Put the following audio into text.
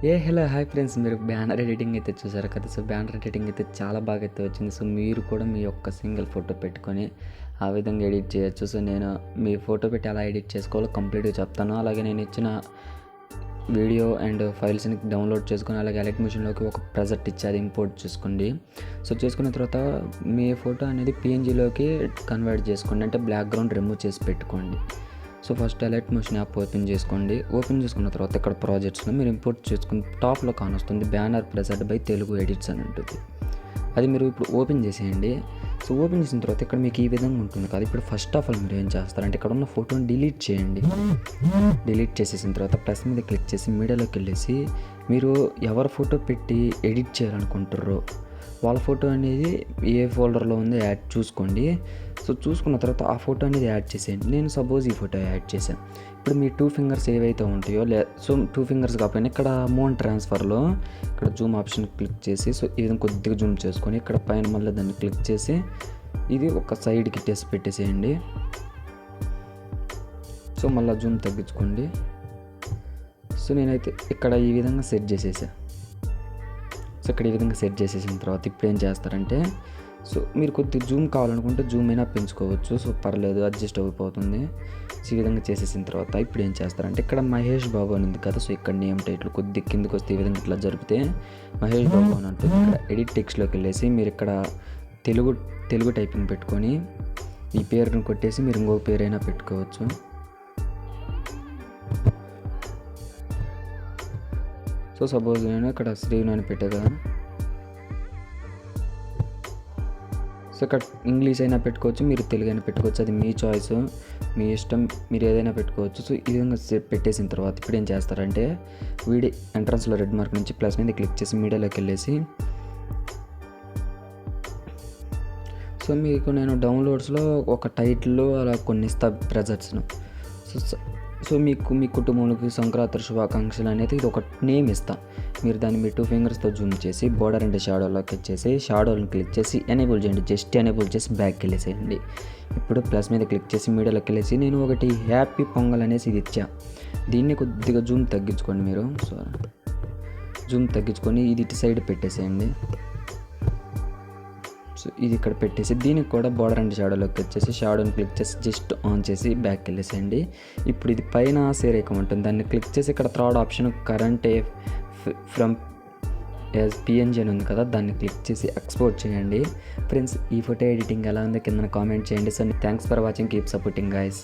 Hello hi friends, మీరు banner editing అయితే చూసారు కదా. సో బ్యానర్ ఎడిటింగ్ అయితే చాలా బాగా అయితే వచ్చింది. సో మీరు కూడా మీ యొక్క సింగిల్ ఫోటో పెట్టుకొని ఆ విధంగా ఎడిట్ చేయొచ్చు. సో నేను మీ ఫోటో పెట్టి ఎలా ఎడిట్ చేసుకోవాలో కంప్లీట్గా చెప్తాను. అలాగే నేను ఇచ్చిన వీడియో అండ్ ఫైల్స్ని డౌన్లోడ్ చేసుకొని అలాగే ఎలక్ట్ మిషన్లోకి ఒక ప్రాజెక్ట్ ఇచ్చి అది ఇంపోర్ట్ చేసుకోండి. సో చేసుకున్న తర్వాత మీ ఫోటో అనేది పిఎన్జీలోకి కన్వర్ట్ చేసుకోండి, అంటే బ్యాక్గ్రౌండ్ రిమూవ్ చేసి పెట్టుకోండి. So first Alight Motion app open చేసుకోండి. ఓపెన్ చేసుకున్న తర్వాత ఇక్కడ ప్రాజెక్ట్స్లో మీరు ఇంపోర్ట్ చేసుకుని టాప్లో కానొస్తుంది banner present by Telugu edits అని ఉంటుంది. అది మీరు ఇప్పుడు ఓపెన్ చేసేయండి. సో ఓపెన్ చేసిన తర్వాత ఇక్కడ మీకు ఈ విధంగా ఉంటుంది కదా. ఇప్పుడు ఫస్ట్ ఆఫ్ ఆల్ మీరు ఏం చేస్తారంటే ఇక్కడ ఉన్న ఫోటోని డిలీట్ చేయండి. డిలీట్ చేసేసిన తర్వాత ప్లస్ మీద క్లిక్ చేసి మీడియాలోకి వెళ్ళేసి మీరు ఎవరి ఫోటో పెట్టి ఎడిట్ చేయాలనుకుంటారో వాళ్ళ ఫోటో అనేది ఏ ఫోల్డర్లో ఉందో యాడ్ చూసుకోండి. సో చూసుకున్న తర్వాత ఆ ఫోటో అనేది యాడ్ చేసేయండి. నేను సపోజ్ ఈ ఫోటో యాడ్ చేశాను. ఇప్పుడు మీ 2 ఫింగర్స్ ఏవైతే ఉంటాయో సో 2 ఫింగర్స్ కాకపోయినా ఇక్కడ మోన్ ట్రాన్స్ఫర్లో ఇక్కడ జూమ్ ఆప్షన్ క్లిక్ చేసి సో ఈ విధంగా కొద్దిగా జూమ్ చేసుకొని ఇక్కడ పైన మళ్ళీ దాన్ని క్లిక్ చేసి ఇది ఒక సైడ్కి టెస్ట్ పెట్టేసేయండి. సో మళ్ళీ జూమ్ తగ్గించుకోండి. సో నేనైతే ఇక్కడ ఈ విధంగా సెట్ చేసేసా. సో ఇక్కడ ఈ విధంగా సెట్ చేసేసిన తర్వాత ఇప్పుడు ఏం చేస్తారంటే సో మీరు కొద్దిగా జూమ్ కావాలనుకుంటే జూమ్ అయినా పెంచుకోవచ్చు. సో పర్లేదు, అడ్జస్ట్ అయిపోతుంది. సో ఈ విధంగా చేసేసిన తర్వాత ఇప్పుడు ఏం చేస్తారంటే ఇక్కడ మహేష్ బాబు అని ఉంది కదా. సో ఇక్కడ నేమ్ టైటిల్ కొద్దిగా కిందకి వస్తే ఈ విధంగా ఇట్లా జరిపితే మహేష్ బాబు అని ఉంటుంది. ఇక్కడ ఎడిట్ టెక్స్ట్లోకి వెళ్ళేసి మీరు ఇక్కడ తెలుగు టైపింగ్ పెట్టుకొని ఈ పేరుని కొట్టేసి మీరు ఇంకో పేరైనా పెట్టుకోవచ్చు. సో సపోజ్ నేను ఇక్కడ శ్రీను అని పెట్టా కదా. సో ఇక్కడ ఇంగ్లీష్ అయినా పెట్టుకోవచ్చు, మీరు తెలుగు అయినా పెట్టుకోవచ్చు, అది మీ చాయిస్, మీ ఇష్టం, మీరు ఏదైనా పెట్టుకోవచ్చు. సో ఈ విధంగా పెట్టేసిన తర్వాత ఇప్పుడు ఏం చేస్తారంటే వీడియో ఎంట్రన్స్లో రెడ్ మార్క్ నుంచి ప్లస్ మీద క్లిక్ చేసి మీడియాలోకి వెళ్ళేసి సో మీకు నేను డౌన్లోడ్స్లో ఒక టైటిల్ అలా కొన్ని ఇస్తా ప్రెజెంట్స్ను. సో మీ కుటుంబంలోకి సంక్రాంతి శుభాకాంక్షలు అనేది ఇది ఒక నేమ్ ఇస్తా. మీరు దాన్ని మీ 2 ఫింగర్స్తో జూమ్ చేసి బోర్డర్ అండ్ షాడోలోకి వచ్చేసి షాడోని క్లిక్ చేసి ఎనేబుల్ చేయండి. జస్ట్ ఎనేబుల్ చేసి బ్యాక్కి వెళ్ళేసేయండి. ఇప్పుడు ప్లస్ మీద క్లిక్ చేసి మీడియాలోకి వెళ్ళేసి నేను ఒకటి హ్యాపీ పొంగల్ అనేసి ఇది ఇచ్చా. దీన్ని కొద్దిగా జూమ్ తగ్గించుకోండి. మీరు సో జూమ్ తగ్గించుకొని ఇది ఇటు సైడ్ పెట్టేసేయండి. సో ఇది ఇక్కడ పెట్టేసి దీనికి కూడా బోర్డర్ అండ్ షాడోలోకి వచ్చేసి షాడోని క్లిక్ చేసి జస్ట్ ఆన్ చేసి బ్యాక్కి వెళ్ళేసేయండి. ఇప్పుడు ఇది పైన సేర్ ఐకాన్ ఉంటుంది, దాన్ని క్లిక్ చేసి ఇక్కడ third option current from as PNG అని ఉంది కదా, దాన్ని క్లిక్ చేసి ఎక్స్పోర్ట్ చేయండి. ఫ్రెండ్స్, ఈ ఫోటో ఎడిటింగ్ ఎలా ఉందో కింద కామెంట్ చేయండి. So thanks for watching, keep supporting guys.